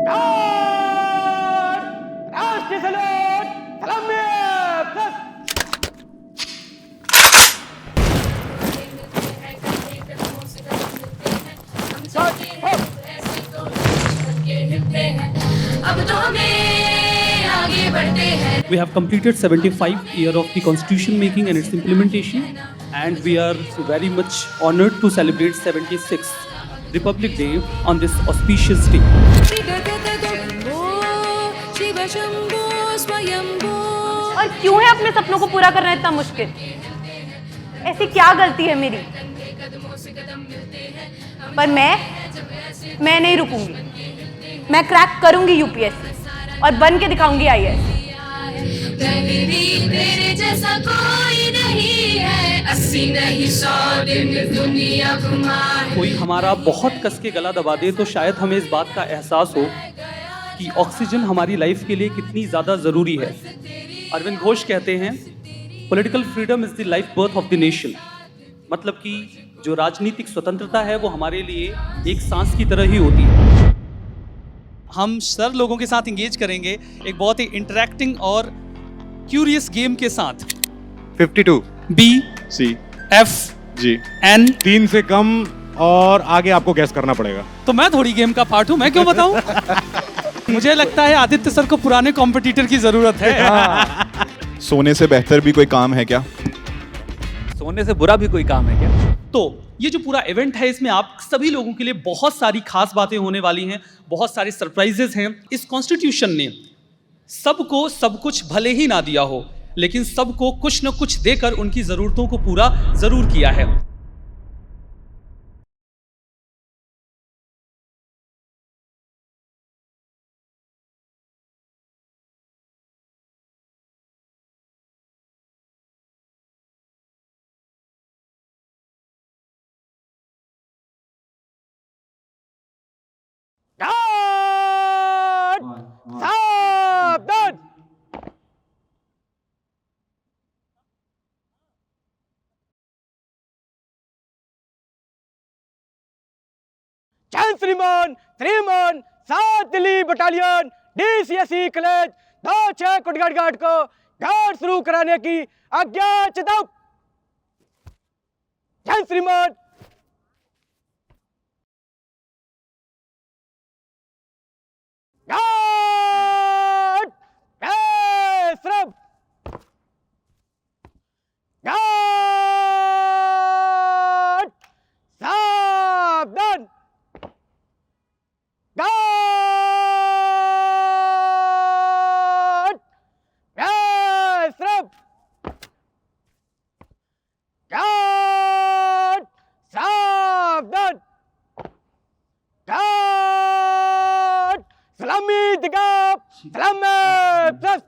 God! राष्ट्रीय salute सलामी plus We have completed 75 year of the constitution making and its implementation, and we are very much honored to celebrate 76th Republic Day on this auspicious day. और क्यों है अपने सपनों को पूरा करना इतना मुश्किल? ऐसी क्या गलती है मेरी? पर मैं नहीं रुकूंगी। मैं क्रैक करूंगी यूपीएससी और बन के दिखाऊंगी आईएएस। तेरे जैसा कोई नहीं है, 80 नहीं 100 दिन दुनिया घुमा है। कोई हमारा बहुत कस के गला दबा दे तो शायद हमें इस बात का एहसास हो कि ऑक्सीजन हमारी लाइफ के लिए कितनी ज़्यादा ज़रूरी है। अरविंद घोष कहते हैं, political freedom is the life birth of the nation. मतलब कि जो राजनीतिक स्वतंत्रता है वो हमारे लिए एक सांस की तरह ही होती है। हम सर लोगों के साथ इंगेज करेंगे एक बहुत ही इंटरेक्टिंग और क्यूरियस गेम के साथ। 52 B C F G N. 3 से कम और आगे आपको गैस करना पड़ेगा। तो मैं थोड़ी गेम का पार्ट हूं, मैं क्यों बताऊं? मुझे लगता है आदित्य सर को पुराने कॉम्पिटिटर की जरूरत है। सोने से बेहतर भी कोई काम है क्या? सोने से बुरा भी कोई काम है क्या? तो ये जो पूरा इवेंट है इसमें आप सभी लोगों के लिए बहुत सारी खास बातें होने वाली हैं, बहुत सारे सरप्राइजेस हैं। इस कॉन्स्टिट्यूशन ने सबको सब कुछ भले ही ना दिया हो, लेकिन सबको कुछ न कुछ देकर उनकी ज़रूरतों को पूरा ज़रूर किया है। God! सावधान! श्रीमान 7 Delhi battalion DCSE college 2-6 Kotgarh घाट को घाट शुरू कराने की आज्ञा चेताऊ। जय श्रीमान। घाट श्रम घाट सावधान घाट श्रम घाट सावधान घाट सलामी दिगाप सलामी प्लस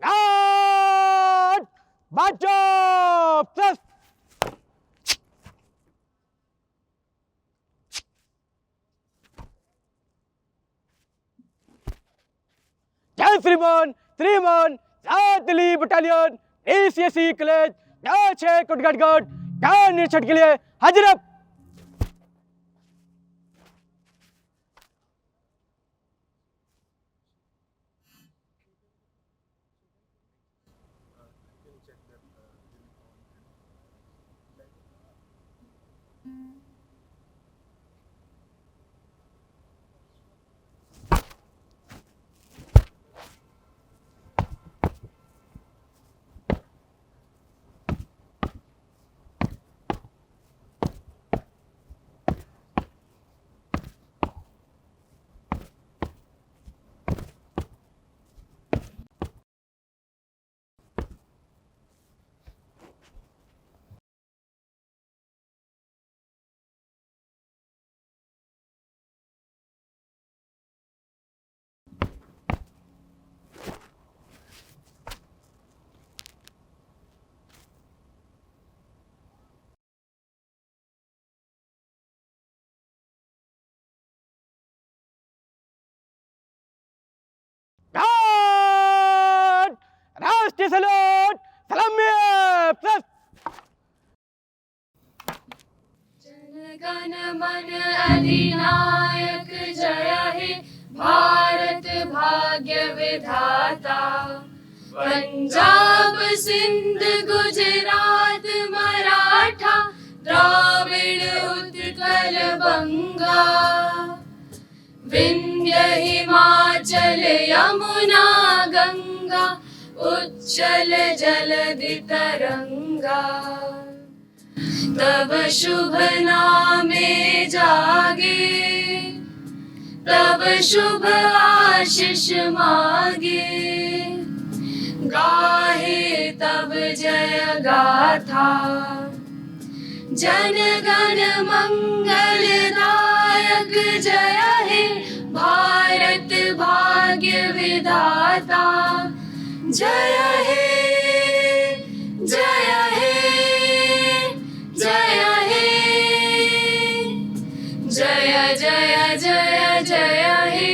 घाट बाजो प्लस जय श्रीमान 7 Delhi battalion DCSE college 2-6 Kotgarh घाट घाट निरीक्षण के लिए हाजिर है। घाट राष्ट्रीय सैल्यूट सलामी प्लस गण मन अधिनायक जय हे भारत भाग्य विधाता। पंजाब सिंध गुजरात मराठा द्राविड़ उत्कल बंगा। विंध्य हिमाचल यमुना गंगा उच्चल जलधि तरंगा। तब शुभ नामे जागे तब शुभ आशीष मागे। गाहे तब जय गाथा जन गण मंगलदायक जय हे भारत भाग्य विधाता। जय हे जय हे जय हे जय जय जय जय हे।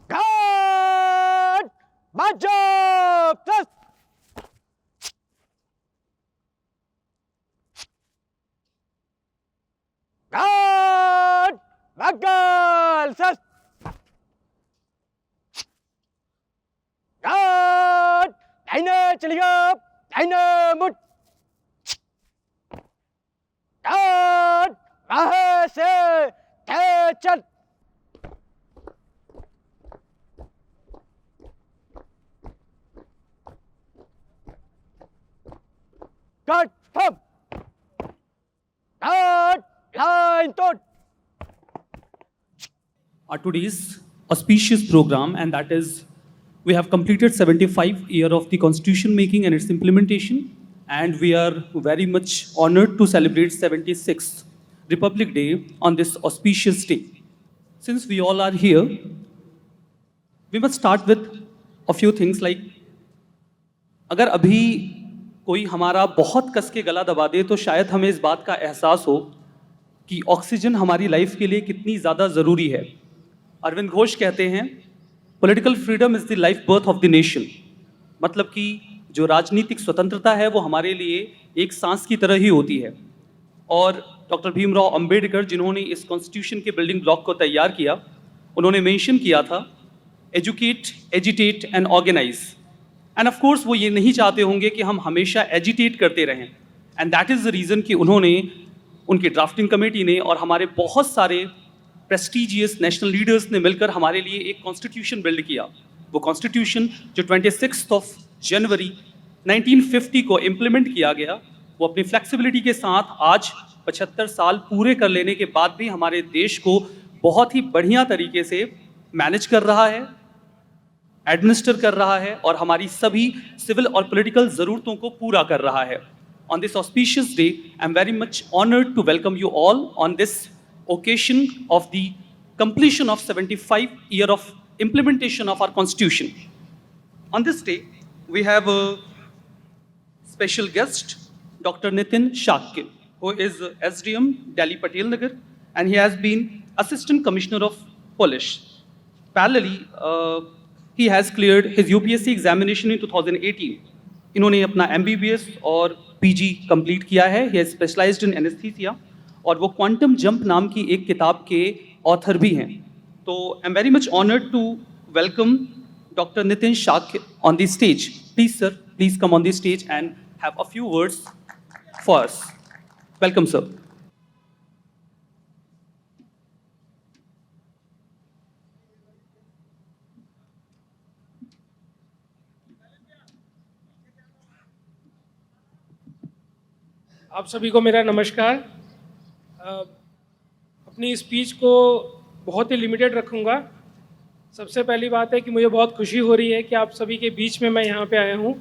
God, march up, plus. God, Magal, plus. God, Dina chaliga, Dina mut. God, Mahase, Techat. God, firm. God, line, tot. Today's auspicious program, and that is we have completed 75 year of the constitution making and its implementation, and we are very much honored to celebrate 76th Republic Day on this auspicious day. Since we all are here, we must start with a few things like अगर अभी कोई हमारा बहुत कस के गला दबा दे तो शायद हमें इस बात का एहसास हो कि ऑक्सीजन हमारी लाइफ के लिए कितनी ज़्यादा ज़रूरी है। अरविंद घोष कहते हैं political freedom is the life birth of the nation, मतलब कि जो राजनीतिक स्वतंत्रता है वो हमारे लिए एक सांस की तरह ही होती है। और डॉक्टर भीमराव अंबेडकर जिन्होंने इस कॉन्स्टिट्यूशन के बिल्डिंग ब्लॉक को तैयार किया, उन्होंने मेंशन किया था educate, agitate and organise. And of course वो ये नहीं चाहते होंगे कि हम हमेशा एजिटेट करते रहें, and that is the reason कि उन्होंने, उनकी ड्राफ्टिंग कमेटी ने और हमारे बहुत सारे प्रेस्टीजियस नेशनल लीडर्स ने मिलकर हमारे लिए एक कॉन्स्टिट्यूशन बिल्ड किया। वो कॉन्स्टिट्यूशन जो 26 जनवरी 1950 को इम्प्लीमेंट किया गया, वो अपनी फ्लेक्सिबिलिटी के साथ आज 75 साल पूरे कर लेने के बाद भी हमारे देश को बहुत ही बढ़िया तरीके से मैनेज कर रहा है, एडमिनिस्टर कर रहा है और हमारी सभी सिविल और पॉलिटिकल ज़रूरतों को पूरा कर रहा है। On this auspicious day, I am very much honored to welcome you all on this occasion of the completion of 75 year of implementation of our constitution. On this day, we have a special guest, Dr. Nitin Shakya, who is SDM Delhi Patel Nagar, and he has been Assistant Commissioner of Police. Parallelly, he has cleared his UPSC examination in 2018. इन्होंने अपना MBBS और PG complete किया है। He has specialised in anaesthesia और वो quantum jump नाम की एक किताब के ऑथर भी हैं। तो I am very much honoured to welcome doctor Nitin Shakya on the stage. Please sir, please come on the stage and have a few words for us. Welcome sir. आप सभी को मेरा नमस्कार। अपनी स्पीच को बहुत ही लिमिटेड रखूँगा। सबसे पहली बात है कि मुझे बहुत खुशी हो रही है कि आप सभी के बीच में मैं यहाँ पे आया हूँ,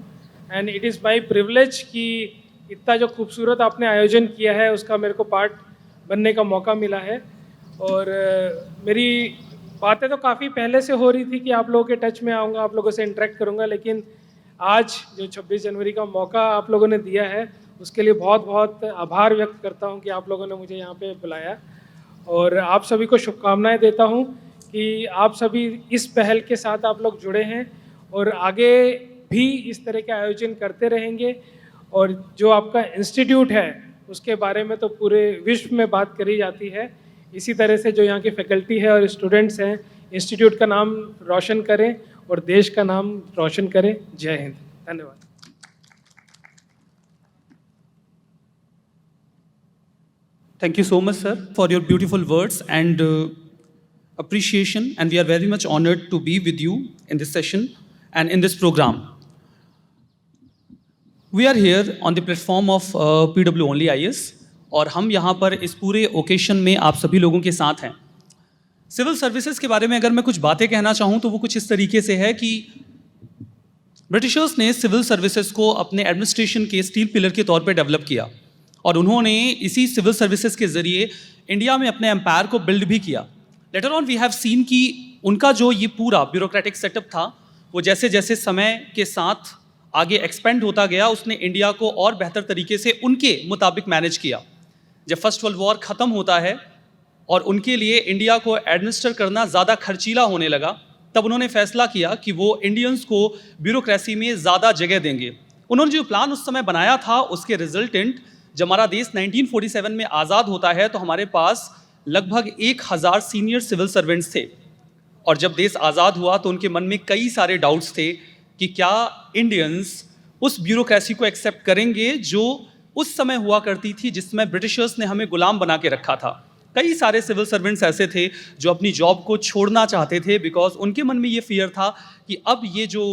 and it is my privilege कि इतना जो खूबसूरत आपने आयोजन किया है उसका मेरे को पार्ट बनने का मौका मिला है। और मेरी बातें तो काफ़ी पहले से हो रही थी कि आप लोगों के टच में आऊँगा, आप लोगों से इंटरेक्ट करूँगा, लेकिन आज जो 26 जनवरी का मौका आप लोगों ने दिया है उसके लिए बहुत बहुत आभार व्यक्त करता हूं कि आप लोगों ने मुझे यहाँ पे बुलाया। और आप सभी को शुभकामनाएं देता हूं कि आप सभी इस पहल के साथ आप लोग जुड़े हैं और आगे भी इस तरह के आयोजन करते रहेंगे। और जो आपका इंस्टीट्यूट है उसके बारे में तो पूरे विश्व में बात करी जाती है। इसी तरह से जो यहाँ की फैकल्टी है और स्टूडेंट्स हैं, इंस्टीट्यूट का नाम रोशन करें और देश का नाम रोशन करें। जय हिंद। धन्यवाद। Thank you so much, sir, for your beautiful words and appreciation. And we are very much honored to be with you in this session and in this program. We are here on the platform of PW Only IAS, और हम यहाँ पर इस पूरे occasion में आप सभी लोगों के साथ हैं। सिविल सर्विसेज के बारे में अगर मैं कुछ बातें कहना चाहूँ तो वो कुछ इस तरीके से है कि ब्रिटिशर्स ने सिविल सर्विसेज को अपने एडमिनिस्ट्रेशन के स्टील पिलर के तौर पर डेवलप किया, और उन्होंने इसी सिविल सर्विसेज के ज़रिए इंडिया में अपने एम्पायर को बिल्ड भी किया। Later on we have seen कि उनका जो ये पूरा ब्यूरोक्रेटिक सेटअप था वो जैसे जैसे समय के साथ आगे एक्सपेंड होता गया, उसने इंडिया को और बेहतर तरीके से उनके मुताबिक मैनेज किया। जब फर्स्ट वर्ल्ड वॉर ख़त्म होता है और उनके लिए इंडिया को एडमिनिस्टर करना ज़्यादा खर्चीला होने लगा, तब उन्होंने फैसला किया कि वो इंडियंस को ब्यूरोक्रेसी में ज़्यादा जगह देंगे। उन्होंने जो प्लान उस समय बनाया था उसके रिजल्टेंट जब हमारा देश 1947 में आज़ाद होता है तो हमारे पास लगभग 1000 सीनियर सिविल सर्वेंट्स थे, और जब देश आज़ाद हुआ तो उनके मन में कई सारे डाउट्स थे कि क्या इंडियंस उस ब्यूरोक्रेसी को एक्सेप्ट करेंगे जो उस समय हुआ करती थी जिसमें ब्रिटिशर्स ने हमें गुलाम बना के रखा था। कई सारे सिविल सर्वेंट्स ऐसे थे जो अपनी जॉब को छोड़ना चाहते थे, बिकॉज उनके मन में ये फियर था कि अब ये जो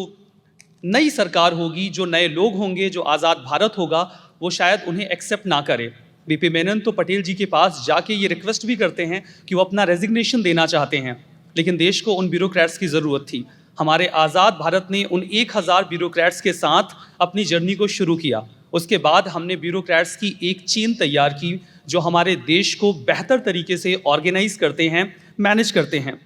नई सरकार होगी, जो नए लोग होंगे, जो आज़ाद भारत होगा, वो शायद उन्हें एक्सेप्ट ना करे। बीपी मेनन तो पटेल जी के पास जाके ये रिक्वेस्ट भी करते हैं कि वो अपना रेजिग्नेशन देना चाहते हैं, लेकिन देश को उन ब्यूरोक्रेट्स की ज़रूरत थी। हमारे आज़ाद भारत ने उन 1000 ब्यूरोक्रेट्स के साथ अपनी जर्नी को शुरू किया। उसके बाद हमने ब्यूरोक्रेट्स की एक चेन तैयार की जो हमारे देश को बेहतर तरीके से ऑर्गेनाइज करते हैं, मैनेज करते हैं।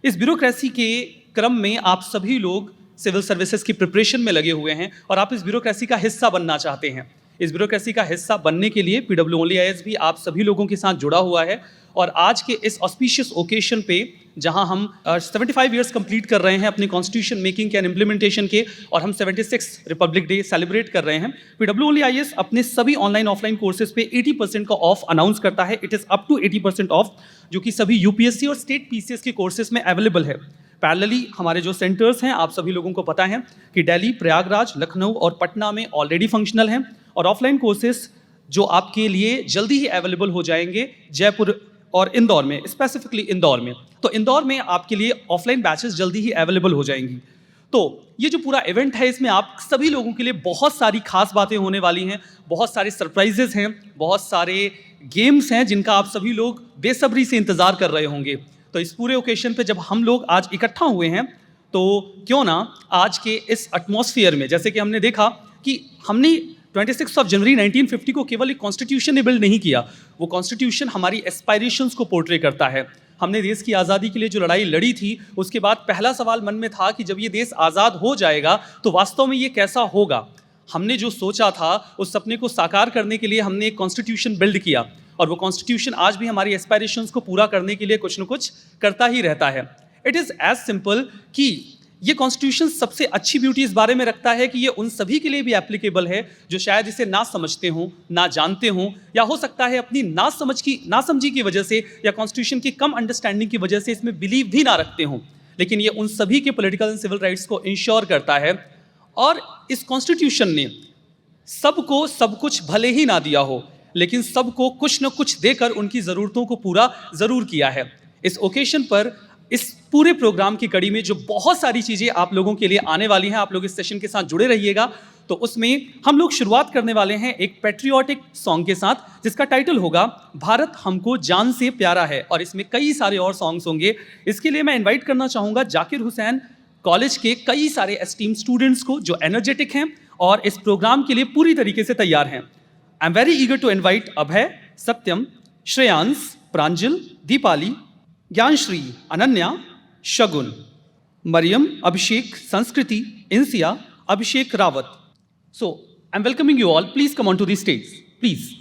इस ब्यूरोक्रेसी के क्रम में आप सभी लोग सिविल सर्विसेज की प्रिपरेशन में लगे हुए हैं और आप इस ब्यूरोक्रेसी का हिस्सा बनना चाहते हैं। इस ब्यूरोक्रेसी का हिस्सा बनने के लिए PW Only IAS भी आप सभी लोगों के साथ जुड़ा हुआ है, और आज के इस ऑस्पिशियस ओकेशन पे जहां हम 75 ईयर्स कंप्लीट कर रहे हैं अपनी कॉन्स्टिट्यूशन मेकिंग के एंड इम्प्लीमेंटेशन के, और हम 76 रिपब्लिक डे सेलिब्रेट कर रहे हैं। PW Only IAS अपने सभी ऑनलाइन ऑफलाइन कोर्सेज पे 80% का ऑफ अनाउंस करता है। It is up to 80% off, जो कि सभी UPSC और स्टेट PCS के कोर्सेज में अवेलेबल है। पैरेलली हमारे जो सेंटर्स हैं आप सभी लोगों को पता है कि दिल्ली, प्रयागराज, लखनऊ और पटना में ऑलरेडी फंक्शनल हैं, और ऑफलाइन कोर्सेज जो आपके लिए जल्दी ही अवेलेबल हो जाएंगे जयपुर और इंदौर में, स्पेसिफिकली इंदौर में। तो इंदौर में आपके लिए ऑफलाइन बैचेस जल्दी ही अवेलेबल हो जाएंगी। तो ये जो पूरा इवेंट है इसमें आप सभी लोगों के लिए बहुत सारी खास बातें होने वाली हैं, बहुत सारे सरप्राइजेज हैं, बहुत सारे गेम्स हैं जिनका आप सभी लोग बेसब्री से इंतज़ार कर रहे होंगे। तो इस पूरे ओकेशन पे जब हम लोग आज इकट्ठा हुए हैं तो क्यों ना आज के इस एटमॉस्फेयर में, जैसे कि हमने देखा कि हमने 26 जनवरी 1950 को केवल एक कॉन्स्टिट्यूशन ने बिल्ड नहीं किया, वो कॉन्स्टिट्यूशन हमारी एस्पायरेशंस को पोर्ट्रे करता है। हमने देश की आज़ादी के लिए जो लड़ाई लड़ी थी उसके बाद पहला सवाल मन में था कि जब ये देश आज़ाद हो जाएगा तो वास्तव में ये कैसा होगा। हमने जो सोचा था उस सपने को साकार करने के लिए हमने एक कॉन्स्टिट्यूशन बिल्ड किया, और वो कॉन्स्टिट्यूशन आज भी हमारी एस्पायरेशंस को पूरा करने के लिए कुछ न कुछ करता ही रहता है। इट इज़ एज सिंपल कि ये कॉन्स्टिट्यूशन सबसे अच्छी ब्यूटी इस बारे में रखता है कि ये उन सभी के लिए भी एप्लीकेबल है जो शायद इसे ना समझते हों, ना जानते हों, या हो सकता है अपनी नासमझी की वजह से या कॉन्स्टिट्यूशन की कम अंडरस्टैंडिंग की वजह से इसमें बिलीव भी ना रखते हों। लेकिन ये उन सभी के पॉलिटिकल एंड सिविल राइट्स को इंश्योर करता है, और इस कॉन्स्टिट्यूशन ने सबको सब कुछ भले ही ना दिया हो, लेकिन सबको कुछ न कुछ देकर उनकी ज़रूरतों को पूरा ज़रूर किया है। इस ओकेशन पर इस पूरे प्रोग्राम की कड़ी में जो बहुत सारी चीज़ें आप लोगों के लिए आने वाली हैं, आप लोग इस सेशन के साथ जुड़े रहिएगा। तो उसमें हम लोग शुरुआत करने वाले हैं एक पैट्रियोटिक सॉन्ग के साथ जिसका टाइटल होगा भारत हमको जान से प्यारा है, और इसमें कई सारे और सॉन्ग्स होंगे। इसके लिए मैं इन्वाइट करना चाहूँगा जाकिर हुसैन कॉलेज के कई सारे एस्टीम स्टूडेंट्स को जो एनर्जेटिक हैं और इस प्रोग्राम के लिए पूरी तरीके से तैयार हैं। I am very eager to invite Abhay, Satyam, Shreyansh, Pranjal, Deepali, Gyanshree, Ananya, Shagun, Mariam, Abhishek, Sanskriti, Insiya, Abhishek Rawat. So, I'm welcoming you all. Please come onto the stage. Please.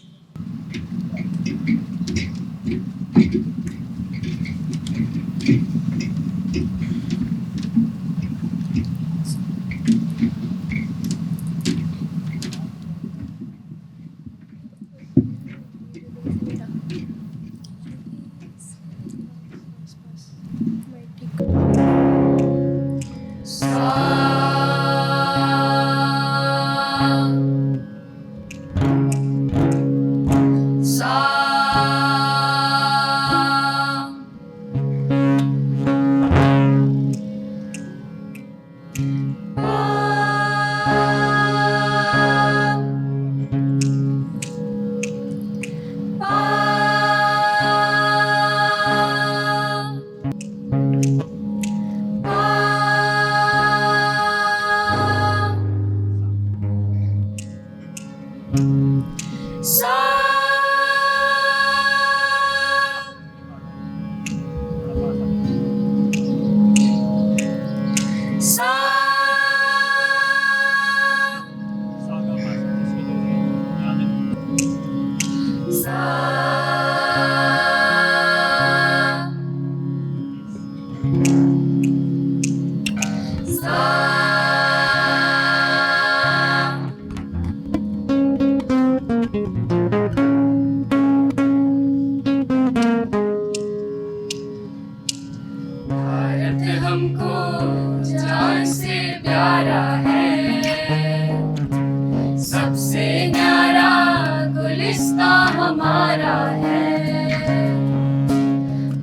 हमारा है।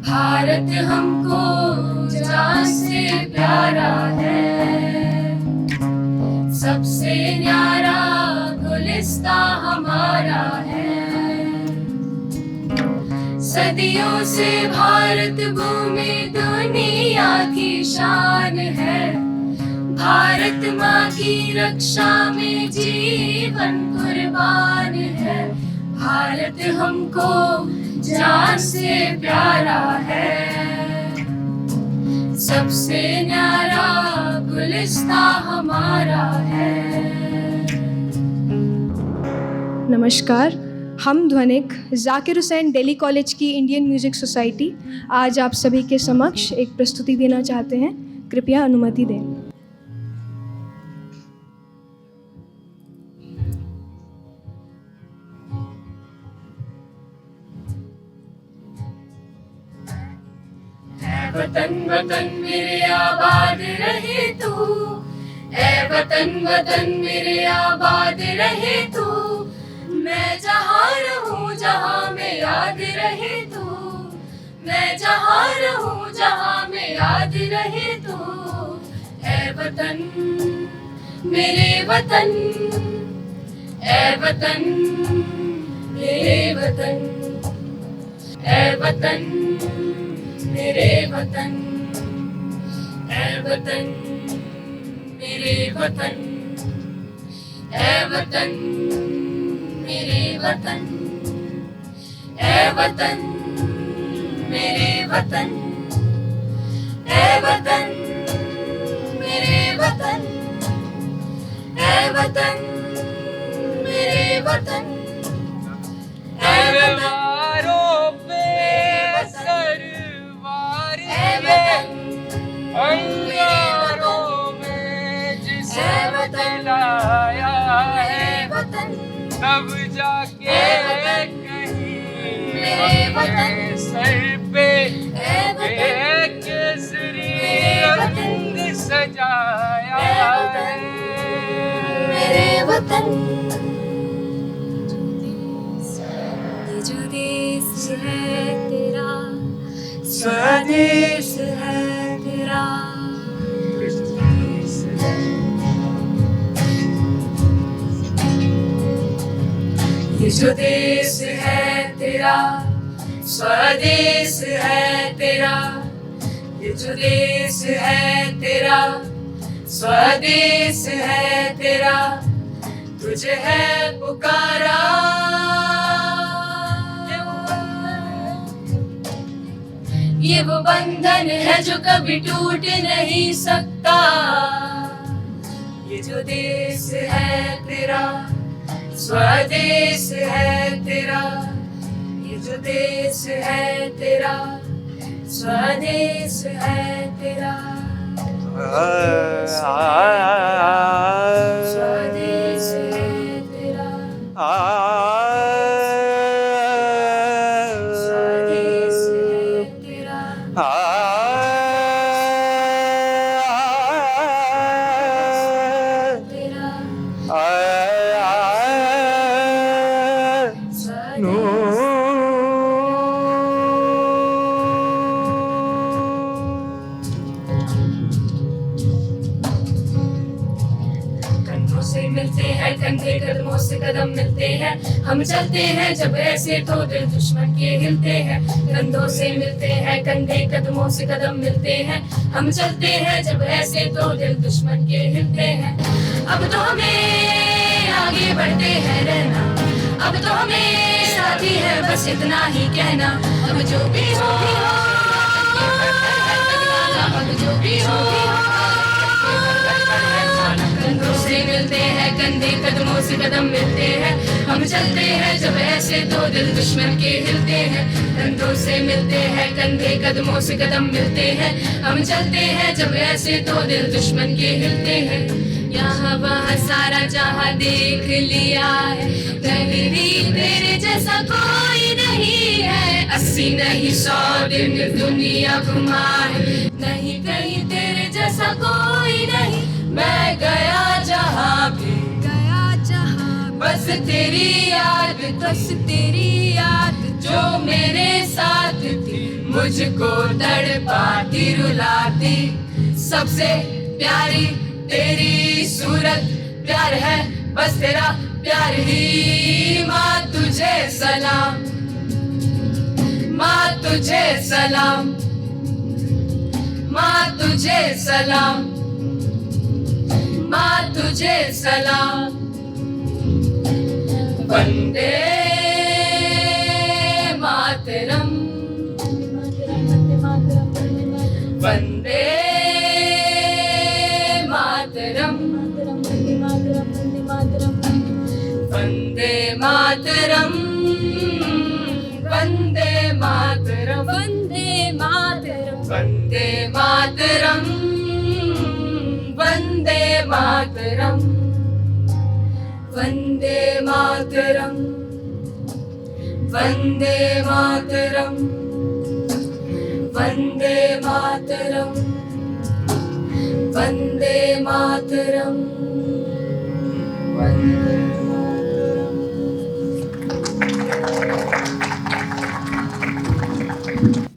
भारत हमको जान से प्यारा है, सबसे न्यारा गुलिस्ता हमारा है। सदियों से भारत भूमि दुनिया की शान है, भारत माँ की रक्षा में जीवन कुर्बान है। भारत हमको जान से प्यारा है, सबसे न्यारा गुलिस्ता हमारा है। नमस्कार, हम ध्वनिक जाकिर हुसैन दिल्ली कॉलेज की इंडियन म्यूजिक सोसाइटी आज आप सभी के समक्ष एक प्रस्तुति देना चाहते हैं। कृपया अनुमति दें। वतन वतन मेरे आबाद रहे तू, ऐ वतन वतन मेरे आबाद रहे तू। मैं जहाँ रहूँ जहाँ में याद रहे तू, मैं जहाँ रहूँ जहाँ में याद रहे तू। ऐ वतन मेरे वतन, ऐ वतन मेरे वतन, ऐ वतन मेरे वतन, ऐ वतन मेरे वतन, ऐ वतन मेरे वतन, ऐ वतन मेरे वतन, ऐ वतन मेरे वतन, ऐ वतन मेरे वतन, ऐ वतन अंगारों में जिसे बतलाया है तब जाके कहीं सर पे एक केसरी रंग सजाया है मेरे वतन। ये जो देश है तेरा, स्वदेश है तेरा। ये जो देश है तेरा, स्वदेश है तेरा। ये जो देश है तेरा, स्वदेश है तेरा। तुझे है पुकारा, ये वो बंधन है जो कभी टूट नहीं सकता। ये जो देश है तेरा, स्वदेश है तेरा। ये जो देश है तेरा, स्वदेश है तेरा। स्वदेश है तेरा, स्वदेश है तेरा। कंधों से मिलते हैं कंधे, कदमों से कदम मिलते हैं। हम चलते हैं जब ऐसे तो दिल दुश्मन के हिलते हैं। कंधों से मिलते हैं कंधे, कदमों से कदम मिलते हैं। हम चलते हैं जब ऐसे तो दिल दुश्मन के हिलते हैं। अब तो हमें आगे बढ़ते हैं रहना, अब तो हमें साथी है बस इतना ही कहना। अब जो भी हो, अब जो भी हो, कंधों से मिलते हैं कंधे, कदमों से कदम मिलते हैं। हम चलते हैं जब ऐसे तो दिल दुश्मन के हिलते हैं। कंधों से मिलते हैं कंधे, कदमों से कदम मिलते हैं। हम चलते हैं जब ऐसे तो दिल दुश्मन के हिलते हैं। यहाँ वहाँ सारा जहाँ देख लिया है, कहीं भी तेरे जैसा कोई नहीं है। 80 नहीं 100 दिन दुनिया घुमा है, नहीं कहीं तेरे जैसा कोई नहीं। मैं गया जहाँ भी, गया जहाँ बस तेरी याद, बस तेरी याद जो मेरे साथ थी, मुझको तड़पाती रुलाती। सबसे प्यारी तेरी सूरत, प्यार है बस तेरा प्यार ही। माँ तुझे सलाम, माँ तुझे सलाम, माँ तुझे सलाम, माँ तुझे सलाम। वंदे मातरम, वंदे मातरम, वंदे मातरम, वंदे मातरम, वंदे मातरम, वंदे मातरम, वंदे मातरम, वंदे मातरम, वंदे मातरम, वंदे मातरम, वंदे मातरम, वंदे मातरम।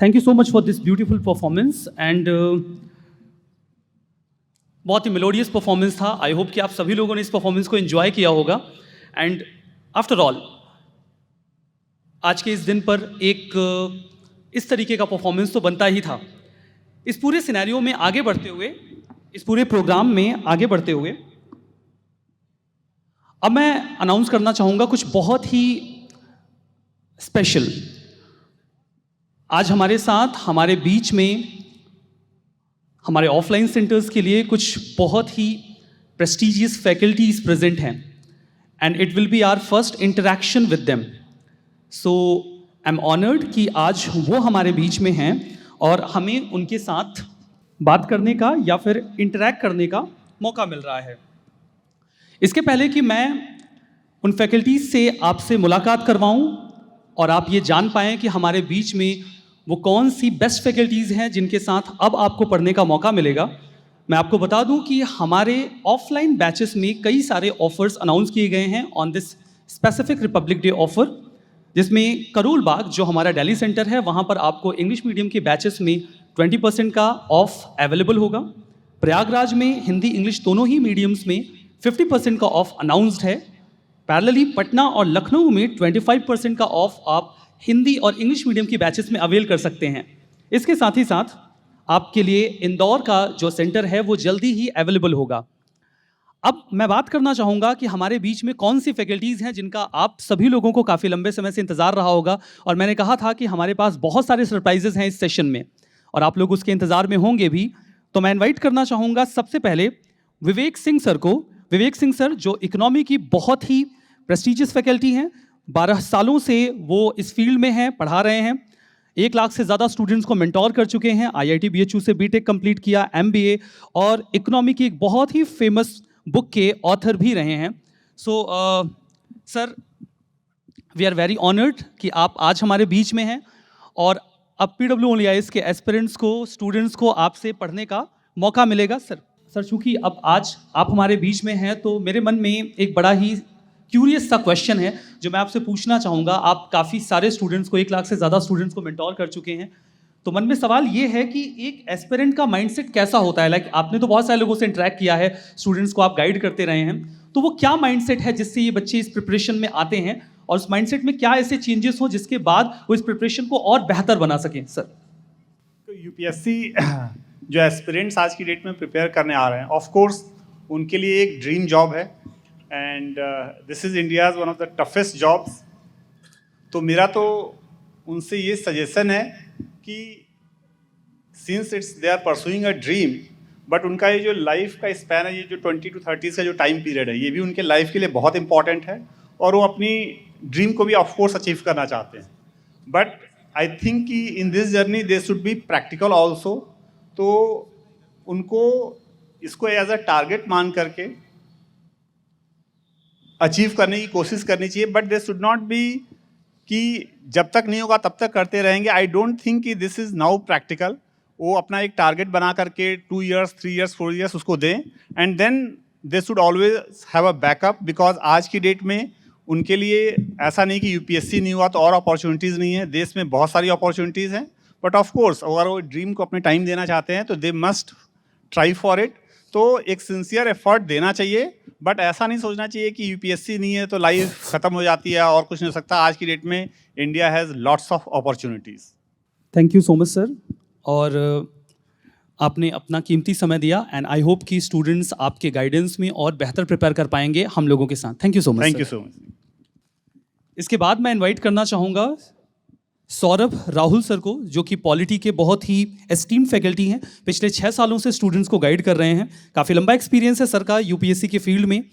Thank you so much for this beautiful performance and बहुत ही मेलोडियस परफॉर्मेंस था। आई होप कि आप सभी लोगों ने इस परफॉर्मेंस को एंजॉय किया होगा। एंड आफ्टर ऑल आज के इस दिन पर एक इस तरीके का परफॉर्मेंस तो बनता ही था। इस पूरे सिनेरियो में आगे बढ़ते हुए, इस पूरे प्रोग्राम में आगे बढ़ते हुए, अब मैं अनाउंस करना चाहूँगा कुछ बहुत ही स्पेशल। आज हमारे साथ, हमारे बीच में, हमारे ऑफलाइन सेंटर्स के लिए कुछ बहुत ही प्रेस्टिजियस फैकल्टीज प्रेजेंट हैं and it will be our first interaction with them. So I am honoured कि आज वो हमारे बीच में हैं और हमें उनके साथ बात करने का या फिर इंटरैक्ट करने का मौका मिल रहा है। इसके पहले कि मैं उन फैकल्टीज से आपसे मुलाकात करवाऊं और आप ये जान पाएँ कि हमारे बीच में वो कौन सी बेस्ट फैकल्टीज़ हैं जिनके साथ अब आपको पढ़ने का मौका मिलेगा, मैं आपको बता दूं कि हमारे ऑफलाइन बैचेस में कई सारे ऑफर्स अनाउंस किए गए हैं on this specific Republic day offer, जिसमें करोल बाग जो हमारा दिल्ली सेंटर है वहाँ पर आपको इंग्लिश मीडियम के बैचेस में 20% का ऑफ अवेलेबल होगा। प्रयागराज में हिंदी इंग्लिश दोनों ही मीडियम्स में 50% का ऑफ अनाउंस्ड है। पैरेलली पटना और लखनऊ में 25% का ऑफ आप हिंदी और इंग्लिश मीडियम की बैचेस में अवेल कर सकते हैं। इसके साथ ही साथ आपके लिए इंदौर का जो सेंटर है वो जल्दी ही अवेलेबल होगा। अब मैं बात करना चाहूँगा कि हमारे बीच में कौन सी फैकल्टीज़ हैं जिनका आप सभी लोगों को काफ़ी लंबे समय से इंतज़ार रहा होगा, और मैंने कहा था कि हमारे पास बहुत सारे सरप्राइजेज़ हैं इस सेशन में और आप लोग उसके इंतज़ार में होंगे भी। तो मैं इन्वाइट करना चाहूँगा सबसे पहले विवेक सिंह सर को। विवेक सिंह सर जो इकोनॉमी की बहुत ही प्रेस्टिजियस फैकल्टी हैं, 12 सालों से वो इस फील्ड में हैं, पढ़ा रहे हैं, 1 लाख से ज़्यादा स्टूडेंट्स को मेंटोर कर चुके हैं, IIT BHU से BTech कंप्लीट किया, MBA, और इकोनॉमी की एक बहुत ही फेमस बुक के ऑथर भी रहे हैं। So sir, we are very honoured कि आप आज हमारे बीच में हैं और अब PWIS के एस्पिरेंट्स को, स्टूडेंट्स को आपसे पढ़ने का मौका मिलेगा। सर चूँकि अब आज आप हमारे बीच में हैं तो मेरे मन में एक बड़ा ही क्यूरियस सा क्वेश्चन है जो मैं आपसे पूछना चाहूँगा। आप काफ़ी सारे स्टूडेंट्स को, 1 लाख से ज़्यादा स्टूडेंट्स को मेंटोर कर चुके हैं, तो मन में सवाल ये है कि एक एस्पिरेंट का माइंडसेट कैसा होता है? लाइक आपने तो बहुत सारे लोगों से इंटरेक्ट किया है, स्टूडेंट्स को आप गाइड करते रहे हैं, तो वो क्या माइंडसेट है जिससे ये बच्चे इस प्रिपरेशन में आते हैं और उस माइंडसेट में क्या ऐसे चेंजेस हों जिसके बाद वो इस प्रिपरेशन को और बेहतर बना सकें? सर, तो UPSC जो एस्पिरेंट्स आज की डेट में प्रिपेयर करने आ रहे हैं, ऑफ कोर्स उनके लिए एक ड्रीम जॉब है and this is India's one of the toughest jobs. तो मेरा तो उनसे ये सजेशन है कि since it's they are pursuing a dream, but उनका ये जो लाइफ का स्पैन है, ये जो 20 to 30 का जो टाइम पीरियड है, ये भी उनके लाइफ के लिए बहुत इंपॉर्टेंट है और वो अपनी ड्रीम को भी ऑफ कोर्स अचीव करना चाहते हैं। बट आई थिंक कि in this journey they should be practical also. तो उनको इसको एज अ टारगेट मान करके अचीव करने की कोशिश करनी चाहिए, but they should not be कि जब तक नहीं होगा तब तक करते रहेंगे। आई डोंट थिंक कि दिस इज़ नाउ प्रैक्टिकल। वो अपना एक टारगेट बना करके 2 years, 3 years, 4 years उसको दें and then they should always have a backup, because आज की डेट में उनके लिए ऐसा नहीं कि यूपीएससी नहीं हुआ तो और अपॉर्चुनिटीज़ नहीं है, देश में बहुत सारी अपॉर्चुनिटीज़ हैं, बट ऑफ कोर्स अगर वो ड्रीम को अपने टाइम देना चाहते हैं तो they must try for it. तो एक सिंसियर एफर्ट देना चाहिए, बट ऐसा नहीं सोचना चाहिए कि यूपीएससी नहीं है तो लाइफ ख़त्म हो जाती है और कुछ नहीं हो सकता। आज की डेट में India has lots of opportunities. Thank you so much sir, और आपने अपना कीमती समय दिया एंड आई होप कि स्टूडेंट्स आपके गाइडेंस में और बेहतर प्रिपेयर कर पाएंगे हम लोगों के साथ। Thank you so much. Thank you so much. इसके बाद मैं इनवाइट करना चाहूँगा सौरभ राहुल सर को, जो कि पॉलिटी के बहुत ही एस्टीम फैकल्टी हैं, पिछले 6 सालों से स्टूडेंट्स को गाइड कर रहे हैं। काफ़ी लंबा एक्सपीरियंस है सर का यूपीएससी के फील्ड में।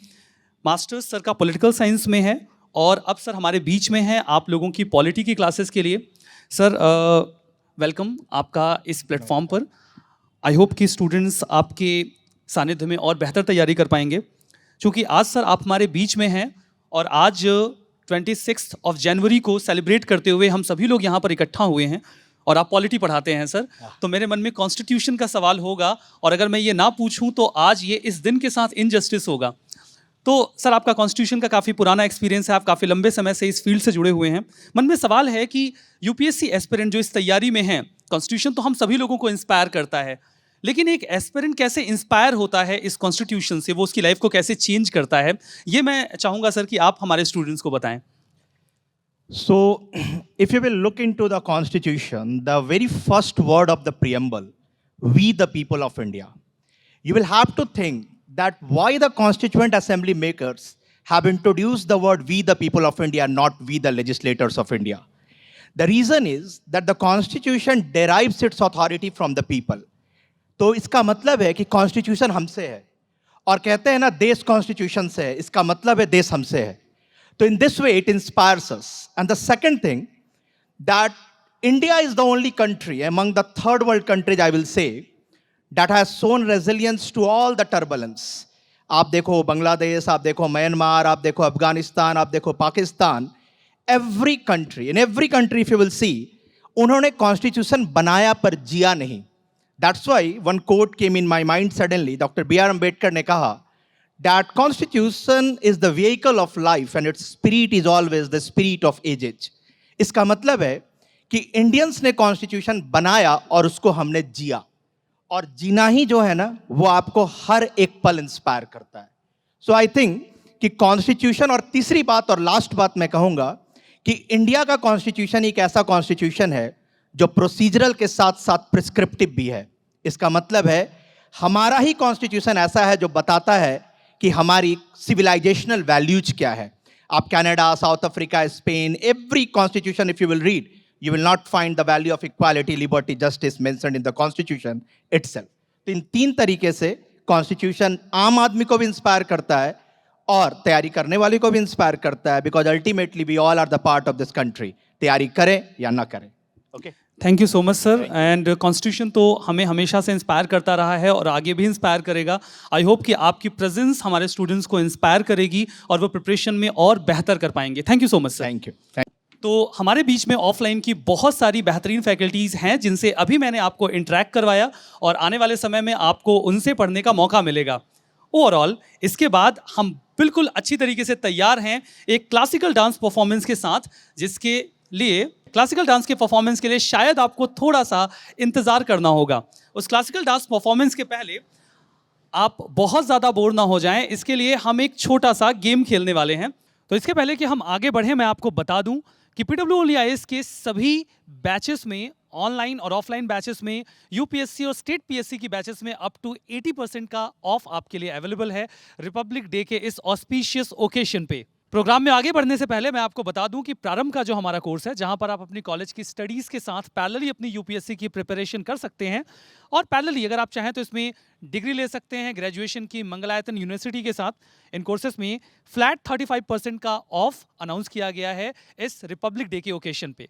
मास्टर्स सर का पॉलिटिकल साइंस में है और अब सर हमारे बीच में है आप लोगों की पॉलिटी की क्लासेस के लिए। सर वेलकम आपका इस प्लेटफॉर्म पर। आई होप कि स्टूडेंट्स आपके सानिध्य में और बेहतर तैयारी कर पाएंगे, क्योंकि आज सर आप हमारे बीच में हैं और आज 26 जनवरी को सेलिब्रेट करते हुए हम सभी लोग यहाँ पर इकट्ठा हुए हैं और आप पॉलिटी पढ़ाते हैं सर। तो मेरे मन में कॉन्स्टिट्यूशन का सवाल होगा और अगर मैं ये ना पूछूं तो आज ये इस दिन के साथ इनजस्टिस होगा। तो सर आपका कॉन्स्टिट्यूशन का काफ़ी पुराना एक्सपीरियंस है, आप काफ़ी लंबे समय से इस फील्ड से जुड़े हुए हैं। मन में सवाल है कि यूपीएससी एस्पिरेंट जो इस तैयारी में हैं, कॉन्स्टिट्यूशन तो हम सभी लोगों को इंस्पायर करता है, लेकिन एक एस्पिरेंट कैसे इंस्पायर होता है इस कॉन्स्टिट्यूशन से, वो उसकी लाइफ को कैसे चेंज करता है, ये मैं चाहूँगा सर कि आप हमारे स्टूडेंट्स को बताएं। So, if you will look into the Constitution, the very first word of the preamble, we the people of India, you will have to think that why the Constituent Assembly makers have introduced the word we the people of India, not we the legislators of India. The reason is that the Constitution derives its authority from the people. तो इसका मतलब है कि Constitution हमसे है, और कहते हैं ना देश Constitution से है, इसका मतलब है देश हमसे है। So in this way, it inspires us. And the second thing, that India is the only country among the third world countries, I will say, that has shown resilience to all the turbulence. आप देखो बांग्लादेश, आप देखो Myanmar, आप देखो अफगानिस्तान, आप देखो Pakistan, every country, in every country if you will see, उन्होंने constitution बनाया पर जिया नहीं. That's why one quote came in my mind suddenly, Dr. B.R. Ambedkar ने कहा, that constitution is the vehicle of life and its spirit is always the spirit of age. इसका मतलब है कि इंडियंस ने कॉन्स्टिट्यूशन बनाया और उसको हमने जिया, और जीना ही जो है ना वो आपको हर एक पल इंस्पायर करता है। सो आई थिंक कि कॉन्स्टिट्यूशन, और तीसरी बात और लास्ट बात मैं कहूँगा कि इंडिया का कॉन्स्टिट्यूशन एक ऐसा कॉन्स्टिट्यूशन है जो प्रोसीजरल के साथ साथ प्रिस्क्रिप्टिव भी है। इसका मतलब है हमारा ही कॉन्स्टिट्यूशन ऐसा है जो बताता है कि हमारी सिविलाइजेशनल वैल्यूज क्या है। आप Canada, south Africa, Spain, every constitution if you will read, you will not find the value of equality, liberty, justice mentioned in the constitution itself. तो इन 3 तरीके से कॉन्स्टिट्यूशन आम आदमी को भी इंस्पायर करता है और तैयारी करने वाले को भी इंस्पायर करता है, because ultimately we all are the part of this country, तैयारी करें या ना करें। Okay, thank you so much sir. And constitution तो हमें हमेशा से इंस्पायर करता रहा है और आगे भी इंस्पायर करेगा। आई होप कि आपकी प्रेजेंस हमारे स्टूडेंट्स को इंस्पायर करेगी और वो प्रिपरेशन में और बेहतर कर पाएंगे। Thank you so much sir. Thank you. तो हमारे बीच में ऑफलाइन की बहुत सारी बेहतरीन फैकल्टीज़ हैं जिनसे अभी मैंने आपको इंटरेक्ट करवाया और आने वाले समय में आपको उनसे पढ़ने का मौका मिलेगा। ओवरऑल इसके बाद हम बिल्कुल अच्छी तरीके से तैयार हैं एक क्लासिकल डांस परफॉर्मेंस के साथ, जिसके लिए क्लासिकल डांस के परफॉर्मेंस के लिए शायद आपको थोड़ा सा इंतज़ार करना होगा। उस क्लासिकल डांस परफॉर्मेंस के पहले आप बहुत ज़्यादा बोर ना हो जाएं, इसके लिए हम एक छोटा सा गेम खेलने वाले हैं। तो इसके पहले कि हम आगे बढ़ें, मैं आपको बता दूं कि PWOLIS के सभी बैचेस में, ऑनलाइन और ऑफलाइन बैचेस में, यूपीएससी और स्टेट पीएससी की बैचेस में अप टू 80% का ऑफ आपके लिए अवेलेबल है रिपब्लिक डे के इस ऑस्पिशियस ओकेशन पे। प्रोग्राम में आगे बढ़ने से पहले मैं आपको बता दूं कि प्रारंभ का जो हमारा कोर्स है, जहां पर आप अपनी कॉलेज की स्टडीज़ के साथ पैरेलली अपनी यूपीएससी की प्रिपरेशन कर सकते हैं, और पैरेलली अगर आप चाहें तो इसमें डिग्री ले सकते हैं ग्रेजुएशन की मंगलायतन यूनिवर्सिटी के साथ। इन कोर्सेज में फ्लैट 35% का ऑफ अनाउंस किया गया है इस रिपब्लिक डे के ओकेशन पे।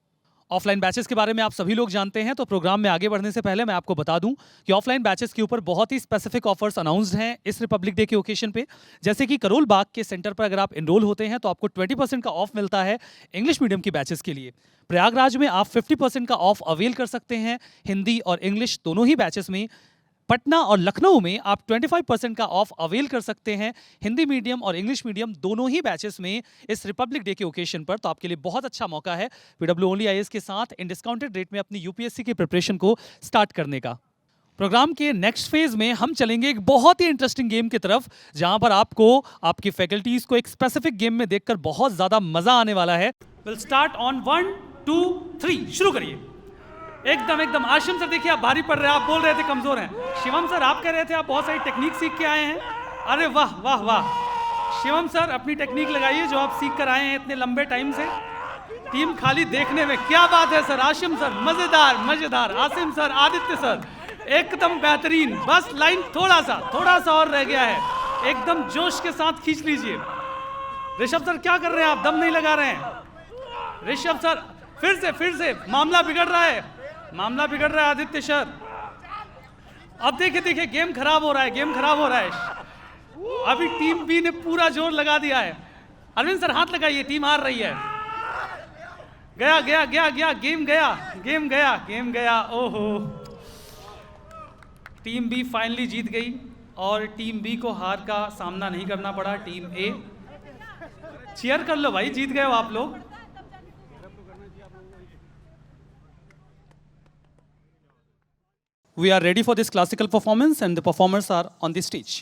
ऑफलाइन बैचेस के बारे में आप सभी लोग जानते हैं, तो प्रोग्राम में आगे बढ़ने से पहले मैं आपको बता दूं कि ऑफलाइन बैचेस के ऊपर बहुत ही स्पेसिफिक ऑफर्स अनाउंस्ड हैं इस रिपब्लिक डे के ओकेशन पे। जैसे कि करोल बाग के सेंटर पर अगर आप इनरोल होते हैं तो आपको 20% का ऑफ मिलता है इंग्लिश मीडियम की बैचेस के लिए। प्रयागराज में आप 50% का ऑफ अवेल कर सकते हैं हिंदी और इंग्लिश दोनों ही बैचेस में। पटना और लखनऊ में आप 25% का ऑफ अवेल कर सकते हैं हिंदी मीडियम और इंग्लिश मीडियम दोनों ही बैचेस में इस रिपब्लिक डे के ओकेशन पर। तो आपके लिए बहुत अच्छा मौका है PW ओनली IAS के साथ इन डिस्काउंटेड रेट में अपनी यूपीएससी की प्रिपरेशन को स्टार्ट करने का। प्रोग्राम के नेक्स्ट फेज में हम चलेंगे एक बहुत ही इंटरेस्टिंग गेम की तरफ, जहां पर आपको आपकी फैकल्टीज को एक स्पेसिफिक गेम में देखकर बहुत ज्यादा मजा आने वाला है। विल स्टार्ट ऑन 1 2 3 शुरू करिए। एकदम आशिम सर देखिए आप भारी पड़ रहे हैं, आप बोल रहे थे कमजोर हैं। शिवम सर आप कह रहे थे आप बहुत सारी टेक्निक सीख के आए हैं। अरे वाह वाह वाह, शिवम सर अपनी टेक्निक लगाइए जो आप सीख कर आए हैं इतने लंबे टाइम से। टीम खाली देखने में, क्या बात है सर। आशिम सर मजेदार, आसिम सर, आदित्य सर एकदम बेहतरीन। बस लाइन थोड़ा सा और रह गया है, एकदम जोश के साथ खींच लीजिए। ऋषभ सर क्या कर रहे हैं आप, दम नहीं लगा रहे हैं। ऋषभ सर फिर से मामला बिगड़ रहा है आदित्य सर। अब देखिए गेम खराब हो रहा है। अभी टीम बी ने पूरा जोर लगा दिया है। अरविंद सर हाथ लगाइए, टीम हार रही है। गया गेम गया। ओहो, टीम बी फाइनली जीत गई और टीम बी को हार का सामना नहीं करना पड़ा। टीम ए चीयर कर लो भाई, जीत गए हो आप लोग। We are ready for this classical performance and the performers are on the stage.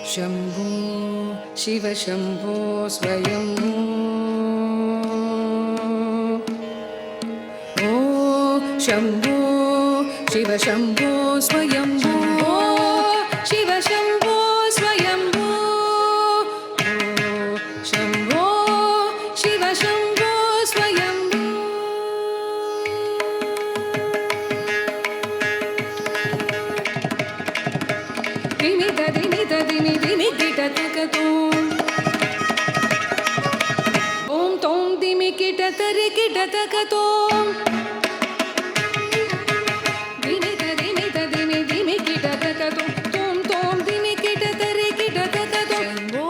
Shambho Shiv Shambho स्वयं ओ शंभो शिव शंभो स्वयं शिव शंभो स्वयं शंभो शिव शंभो स्वयं दिमि ओम तोम दिमि किटतरि किटतकतोम दिमि किटतकतोम तोम तोम दिमि किटतरि किटतकतोम शंभो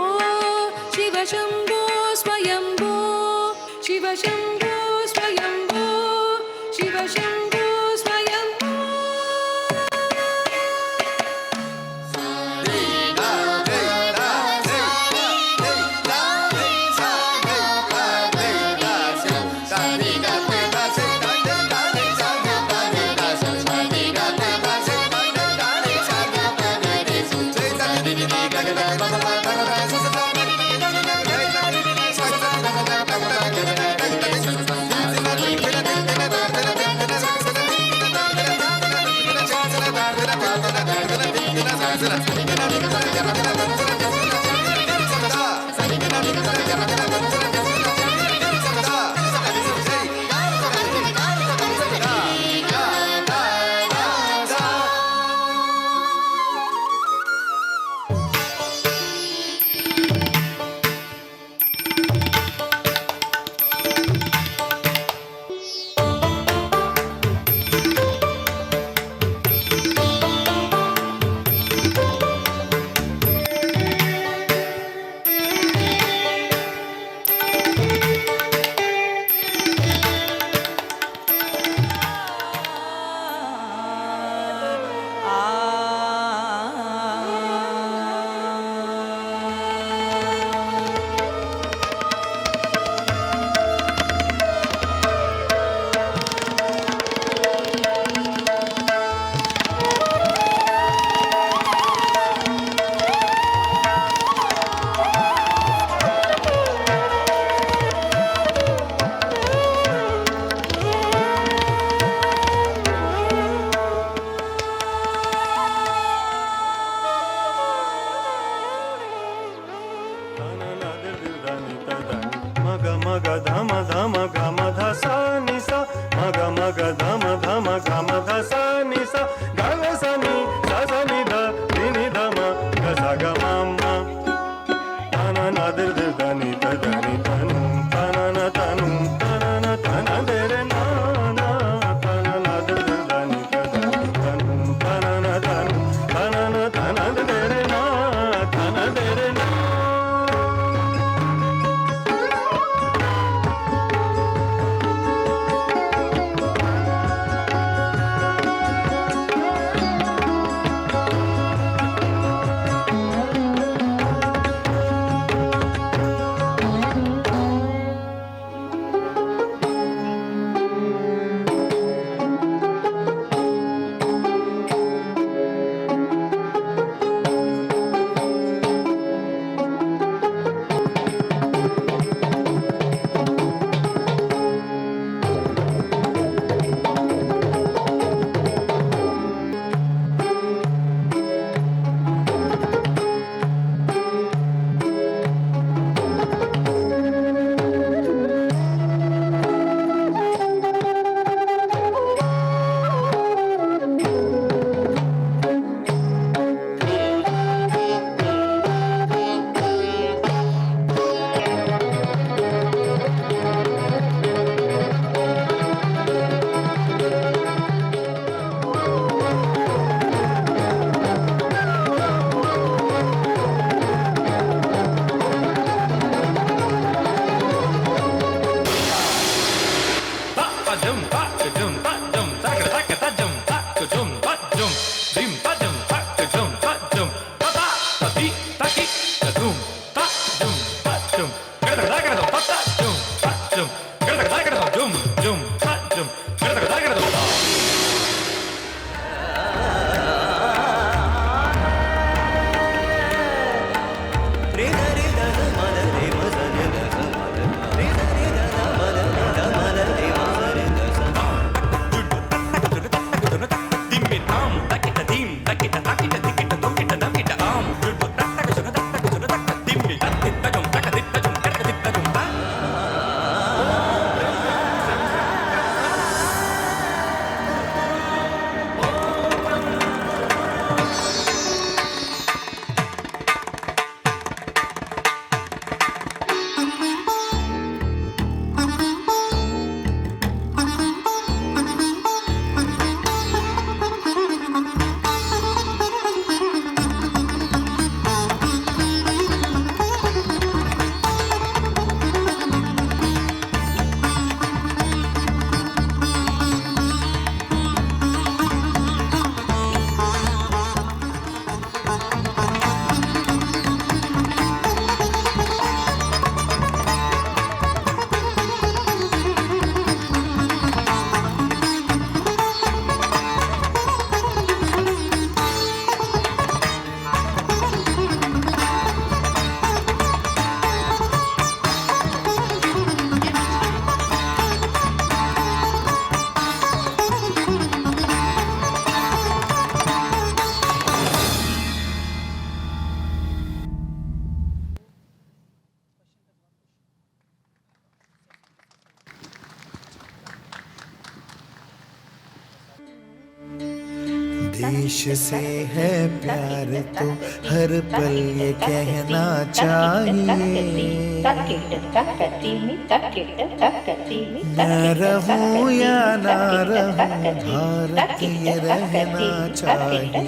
शिव शंभो स्वयंभो शिव शंभो स्वयंभो शिव शंभो स्वयंभो मग मग धम धम गम धसा निसा मग मग धम धम गम धसा निसा गम सनी सा नि ध नि धम ग सा ग म म तन न दिल दिल धनि ध धनि तनु तन न तनु तन न तन दे रे ना ना तन न दिल दिल धनि ध धनि तनु तन न तन दे रे ना तन दे रे ना देश से है प्यार तो हर पल ये कहना चाहिए, मैं रहूं या ना रहूं भारत ये रहना चाहिए।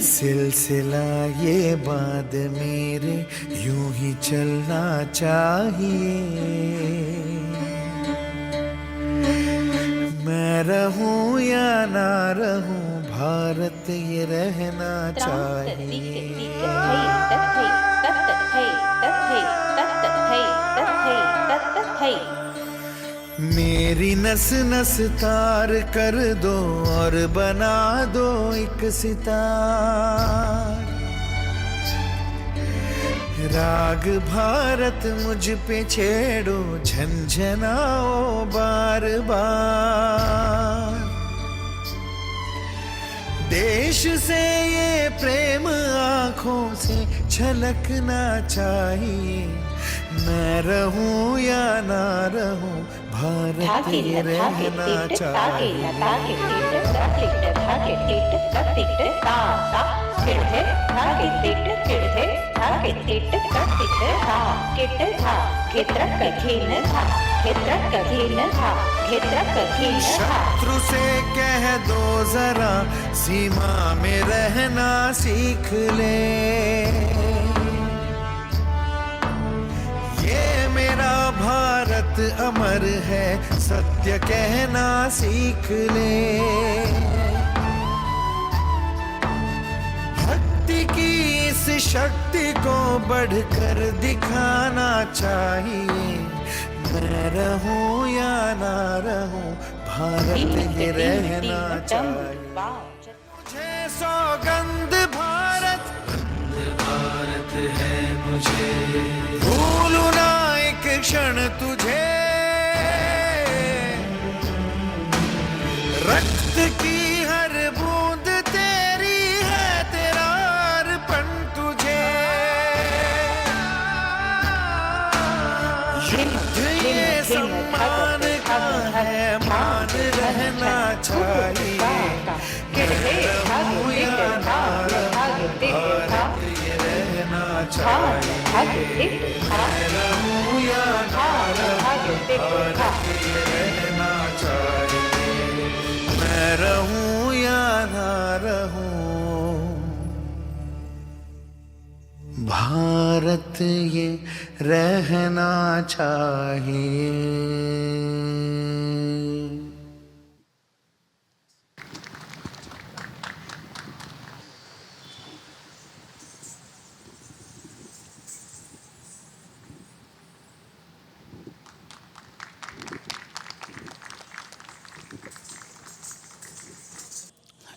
सिलसिला ये बाद मेरे यूं ही चलना चाहिए, मैं रहूं या ना रहूं भारत ये रहना चाहिए। मेरी नस नस तार कर दो और बना दो एक सितार, राग भारत मुझ पे छेड़ो झंझनाओ बार बार। देश से ये प्रेम आँखों से छलकना चाहिए। मैं रहूं या ना रहूं, भारत ये रहना चाहिए। शत्रु से कह दो जरा सीमा में रहना सीख ले। ये मेरा भारत अमर है, सत्य कहना सीख ले। भक्ति की इस शक्ति को बढ़कर दिखाना चाहिए। मैं रहूं या ना रहूं, भारत ये रहना चाहिए। मुझे सौगंध भारत है मुझे, भूलूं ना एक क्षण तुझे। रक्त की हर बूंद तेरी है, तेरा अर्पण तुझे। युद्ध ये सम्मान का है, मान रहना चाहिए। मैं रहूं या ना रहूं, भारत ये रहना चाहिए। मैं रहूं या ना रहूं, भारत ये रहना चाहिए। मैं रहूं या ना रहूं, भारत ये रहना चाहिए।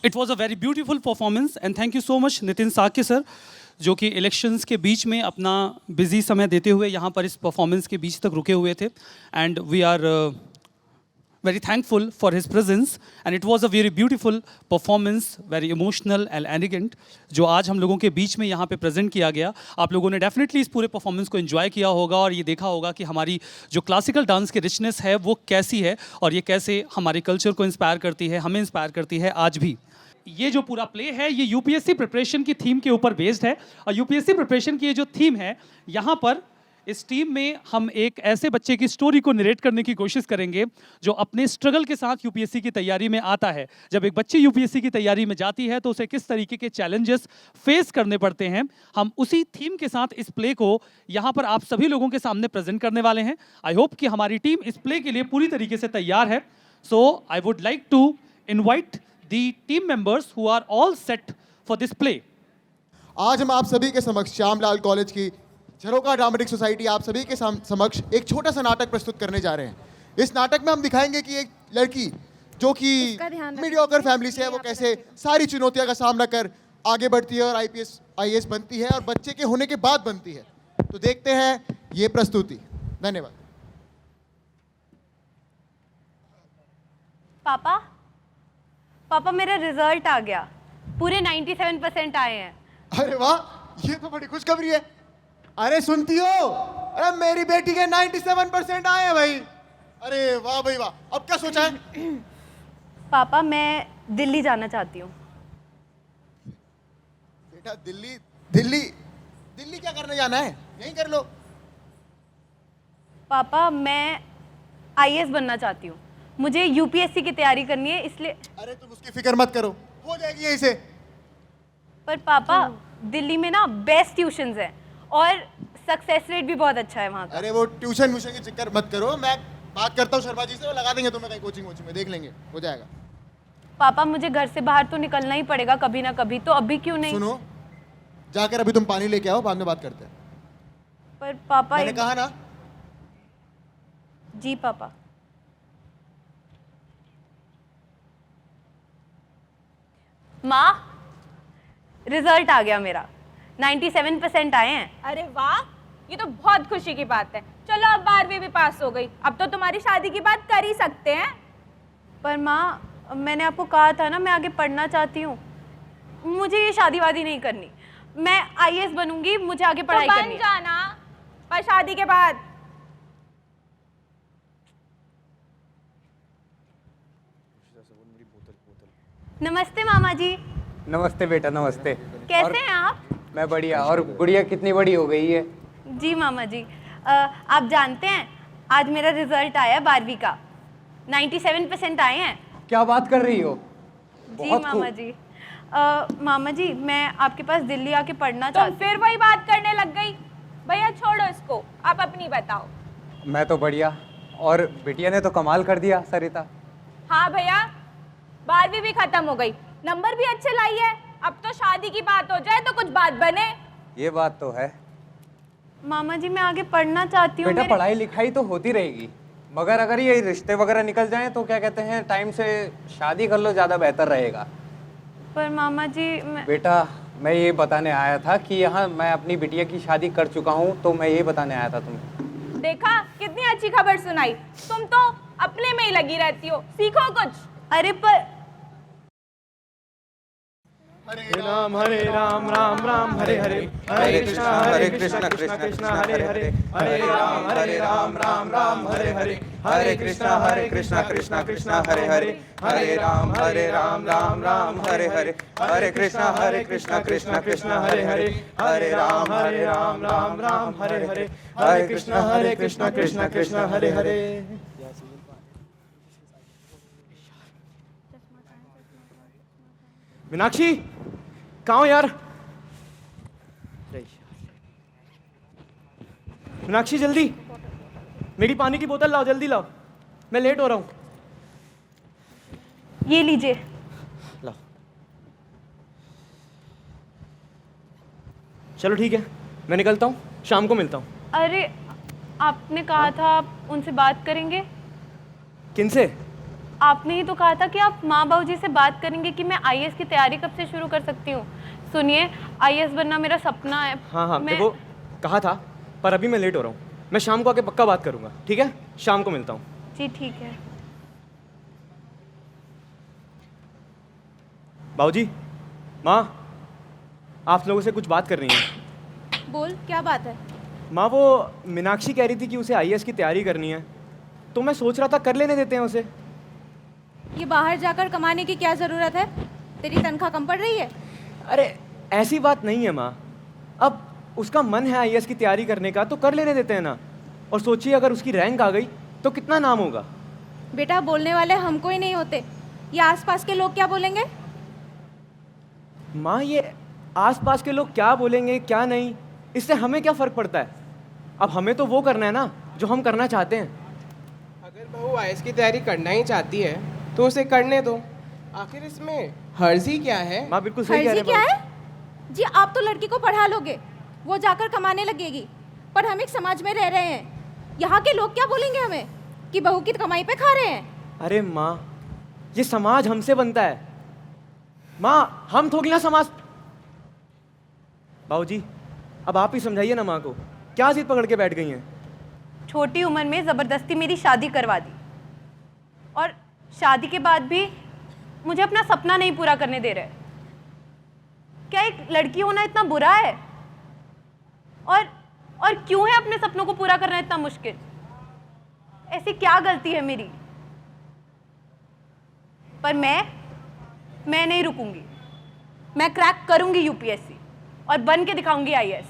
It was a very beautiful performance and thank you so much Nitin Shakya sir, जो कि इलेक्शंस के बीच में अपना बिजी समय देते हुए यहाँ पर इस परफॉर्मेंस के बीच तक रुके हुए थे। And we are very thankful for his presence and it was a very beautiful performance, very emotional and elegant, जो आज हम लोगों के बीच में यहाँ पे प्रेजेंट किया गया। आप लोगों ने डेफिनेटली इस पूरे परफॉर्मेंस को एंजॉय किया होगा और ये देखा होगा कि हमारी जो क्लासिकल डांस की रिचनेस है वो कैसी है और ये कैसे हमारे कल्चर को इंस्पायर करती है, हमें इंस्पायर करती है आज भी। ये जो पूरा प्ले है ये यूपीएससी प्रिपरेशन की थीम के ऊपर बेस्ड है और यूपीएससी प्रिपरेशन की ये जो थीम है, यहाँ पर इस टीम में हम एक ऐसे बच्चे की स्टोरी को नरेट करने की कोशिश करेंगे जो अपने स्ट्रगल के साथ यूपीएससी की तैयारी में आता है। जब एक बच्ची यूपीएससी की तैयारी में जाती है तो उसे किस तरीके के चैलेंजेस फेस करने पड़ते हैं, हम उसी थीम के साथ इस प्ले को यहाँ पर आप सभी लोगों के सामने प्रेजेंट करने वाले हैं। आई होप कि हमारी टीम इस प्ले के लिए पूरी तरीके से तैयार है। So I would like to invite the team members who are all set for this play. आज हम आप सभी के समक्ष श्यामलाल कॉलेज की झरोखा ड्रामेटिक सोसाइटी आप सभी के समक्ष एक छोटा सा नाटक प्रस्तुत करने जा रहे हैं। इस नाटक में हम दिखाएंगे कि एक लड़की जो कि मीडियोकर फैमिली से है वो कैसे सारी चुनौतियों का सामना कर आगे बढ़ती है और आईएएस बनती है और बच्चे के होने के बाद बनती है। तो देखते हैं ये प्रस्तुति। धन्यवाद। पापा मेरा रिजल्ट आ गया, पूरे 97% आए हैं। अरे वाह, ये तो बड़ी खुशखबरी है। अरे सुनती हो, अरे मेरी बेटी के 97% आए हैं भाई। अरे वाह भाई वाह, अब क्या सोचा है? पापा मैं दिल्ली जाना चाहती हूँ। बेटा दिल्ली क्या करने जाना है? यहीं कर लो। पापा मैं आईएएस बनना चाहती हूँ, मुझे यूपीएससी की तैयारी करनी है इसलिए। अरे तुम उसकी फिक्र मत करो, हो जाएगी यहीं से। पर पापा दिल्ली में ना बेस्ट ट्यूशंस हैं और सक्सेस रेट भी बहुत अच्छा है वहाँ का। अरे वो ट्यूशन की जिक्र मत करो, मैं बात करता हूँ शर्मा जी से, वो लगा देंगे तुम्हें कहीं कोचिंग में, देख लेंगे, हो जाएगा। पापा मुझे घर से बाहर तो निकलना ही पड़ेगा कभी ना कभी, तो अभी क्यों नहीं? सुनो, जाकर अभी तुम पानी लेके आओ, बाद में बात करते हैं। पर पापा मैंने कहा ना। जी पापा। माँ रिजल्ट आ गया मेरा, 97% आए हैं। अरे वाह, ये तो बहुत खुशी की बात है। चलो अब 12वीं भी पास हो गई, अब तो तुम्हारी शादी की बात कर ही सकते हैं। पर माँ मैंने आपको कहा था ना मैं आगे पढ़ना चाहती हूँ, मुझे ये शादी वादी नहीं करनी। मैं आईएएस बनूंगी, मुझे आगे पढ़ाई तो करनी बन है। जाना, पर शादी के बाद। नमस्ते मामा जी। नमस्ते बेटा, नमस्ते। कैसे हैं आप? मैं बढ़िया। और गुड़िया कितनी बड़ी हो गई है? जी मामा जी, आप जानते हैं आज मेरा रिजल्ट आया 12वीं का, 97% आए हैं। क्या बात कर रही हो? जी बहुत मामा खूब। जी। मामा जी, मैं आपके पास दिल्ली आके पढ़ना तुम चाहती फिर वही बात करने लग गई। भैया छोड़ो इसको, आप अपनी बताओ। मैं तो बढ़िया। और बिटिया ने तो कमाल कर दिया सरिता। हाँ भैया, 12वीं भी खत्म हो गई, नंबर भी अच्छे लाई है। अब तो शादी की बात हो जाए तो कुछ बात बने। ये बात तो है मामा जी, मैं आगे पढ़ना चाहती हूँ। बेटा। पढ़ाई लिखाई तो होती रहेगी, मगर अगर ये रिश्ते वगैरह निकल जाएं तो क्या कहते हैं, टाइम से शादी कर लो, ज़्यादा बेहतर रहेगा। पर मामा जी बेटा, मैं ये बताने आया था कि यहाँ मैं अपनी बिटिया की शादी कर चुका हूँ, तो मैं ये बताने आया था तुम्हें। देखा कितनी अच्छी खबर सुनाई। तुम तो अपने में ही लगी रहती हो, सीखो कुछ। अरे पर हरे राम राम राम हरे हरे, हरे कृष्णा कृष्णा कृष्णा हरे हरे, हरे राम राम राम हरे हरे, हरे कृष्णा कृष्णा कृष्णा हरे हरे, हरे राम राम राम हरे हरे, हरे कृष्णा कृष्णा कृष्णा हरे हरे, हरे राम राम राम हरे हरे, हरे कृष्णा कृष्णा कृष्णा हरे हरे। मीनाक्षी, कहाँ हो यार? मीनाक्षी जल्दी, मेरी पानी की बोतल लाओ, जल्दी लाओ, मैं लेट हो रहा हूँ। ये लीजिए। लाओ। चलो ठीक है, मैं निकलता हूँ, शाम को मिलता हूँ। अरे आपने कहा था आप उनसे बात करेंगे। किनसे? आपने ही तो कहा था कि आप माँ बाबू जी से बात करेंगे कि मैं आईएएस की तैयारी कब से शुरू कर सकती हूँ। सुनिए, आईएएस बनना मेरा सपना है। हाँ, देखो कहा था, पर अभी मैं लेट हो रहा हूँ। मैं शाम को आके पक्का बात करूँगा, ठीक है? शाम को मिलता हूँ। जी ठीक है। बाबूजी, माँ, आप लोगों से कुछ बात करनी है। बोल, क्या बात है? माँ, वो मीनाक्षी कह रही थी कि उसे आईएएस की तैयारी करनी है, तो मैं सोच रहा था कर लेने देते हैं उसे। ये बाहर जाकर कमाने की क्या जरूरत है? तेरी तनख्वाह कम पड़ रही है? अरे ऐसी बात नहीं है माँ, अब उसका मन है आईएएस की तैयारी करने का तो कर लेने देते हैं ना। और सोचिए अगर उसकी रैंक आ गई तो कितना नाम होगा। बेटा, बोलने वाले हमको ही नहीं होते, ये आसपास के लोग क्या बोलेंगे? माँ, ये आसपास के लोग क्या बोलेंगे क्या नहीं, इससे हमें क्या फ़र्क पड़ता है? अब हमें तो वो करना है ना जो हम करना चाहते हैं। अगर बहू आईएएस की तैयारी करना ही चाहती है तो उसे करने दो, आखिर इसमें हर्जी क्या है? माँ बिल्कुल सही कह रहे हर्जी क्या है? जी, आप तो लड़की को पढ़ा लोगे, वो जाकर कमाने लगेगी, पर हम एक समाज में रह रहे हैं। यहाँ के लोग क्या बोलेंगे हमें कि बहू की कमाई पे खा रहे हैं? अरे माँ, ये समाज हमसे बनता है माँ, हम थोड़ी ना समाज। बाबूजी, अब आप ही समझाइए ना माँ को, क्या जिद पकड़ के बैठ गई हैं? छोटी उम्र में ज़बरदस्ती मेरी शादी करवा दी, और शादी के बाद भी मुझे अपना सपना नहीं पूरा करने दे रहे। क्या एक लड़की होना इतना बुरा है? और क्यों है अपने सपनों को पूरा करना इतना मुश्किल? ऐसी क्या गलती है मेरी? पर मैं नहीं रुकूंगी। मैं क्रैक करूंगी यूपीएससी और बन के दिखाऊंगी आईएएस।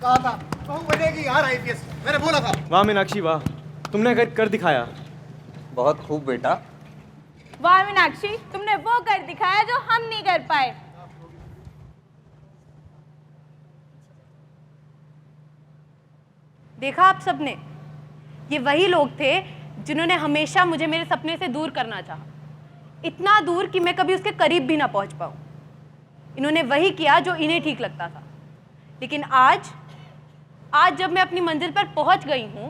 कहा था बहू बनेगी यार आईपीएस, मैंने बोला था। वाह मीनाक्षी वाह, तुमने कर दिखाया। बहुत खूब बेटा। वाह मीनाक्षी, तुमने वो कर दिखाया जो हम नहीं कर पाए। देखा आप सबने, ये वही लोग थे जिन्होंने हमेशा मुझे मेरे सपने से दूर करना चाहा, इतना दूर कि मैं कभी उसके करीब भी ना पहुंच पाऊं। इन्होंने वही किया जो इन्हें ठीक लगता था। लेकिन आज जब मैं अपनी मंजिल पर पहुंच गई हूं,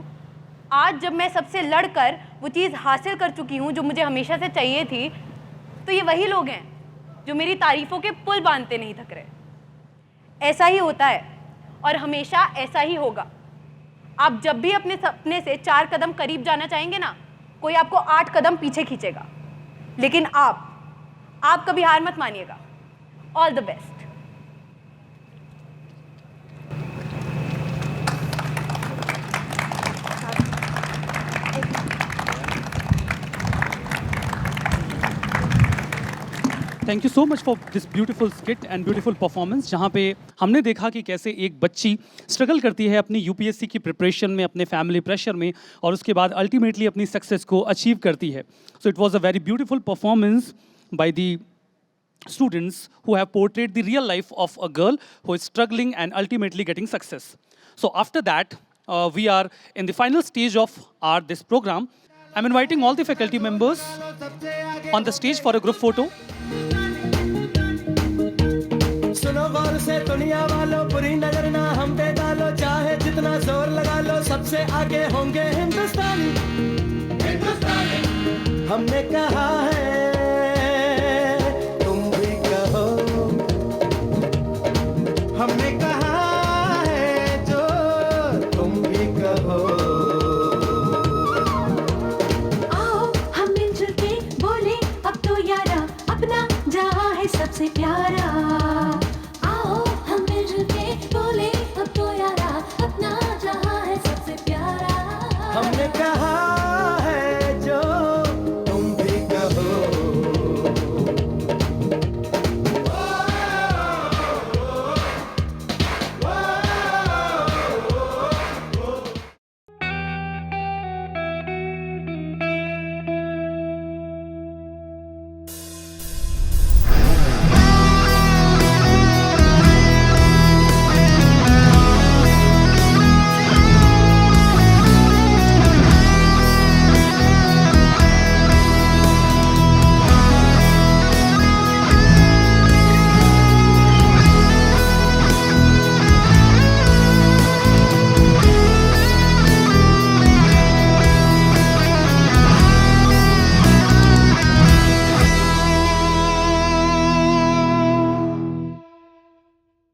आज जब मैं सबसे लड़कर वो चीज़ हासिल कर चुकी हूं जो मुझे हमेशा से चाहिए थी, तो ये वही लोग हैं जो मेरी तारीफ़ों के पुल बांधते नहीं थक रहे। ऐसा ही होता है और हमेशा ऐसा ही होगा। आप जब भी अपने सपने से 4 कदम करीब जाना चाहेंगे ना, कोई आपको 8 कदम पीछे खींचेगा। लेकिन आप कभी हार मत मानिएगा। All the best. Thank you so much for this beautiful skit and beautiful performance, जहाँ पे हमने देखा कि कैसे एक बच्ची स्ट्रगल करती है अपनी यूपीएससी की प्रिपरेशन में, अपने फैमिली प्रेशर में, और उसके बाद अल्टीमेटली अपनी सक्सेस को अचीव करती है। So it was a very beautiful performance by the students who have portrayed the real life of a girl who is struggling and ultimately getting success. So after that, we are in the final stage of this program. I'm inviting all the faculty members on the stage for a group photo. सुनो गौर से दुनिया वालों, बुरी नजर ना हम पे डालो, चाहे जितना जोर लगा लो, सबसे आगे होंगे हिंदुस्तानी। हमने कहा है, हमने कहा है जो तुम भी कहो। आओ हम मिलजुल के बोले अब तो यारा, अपना जहां है सबसे प्यारा।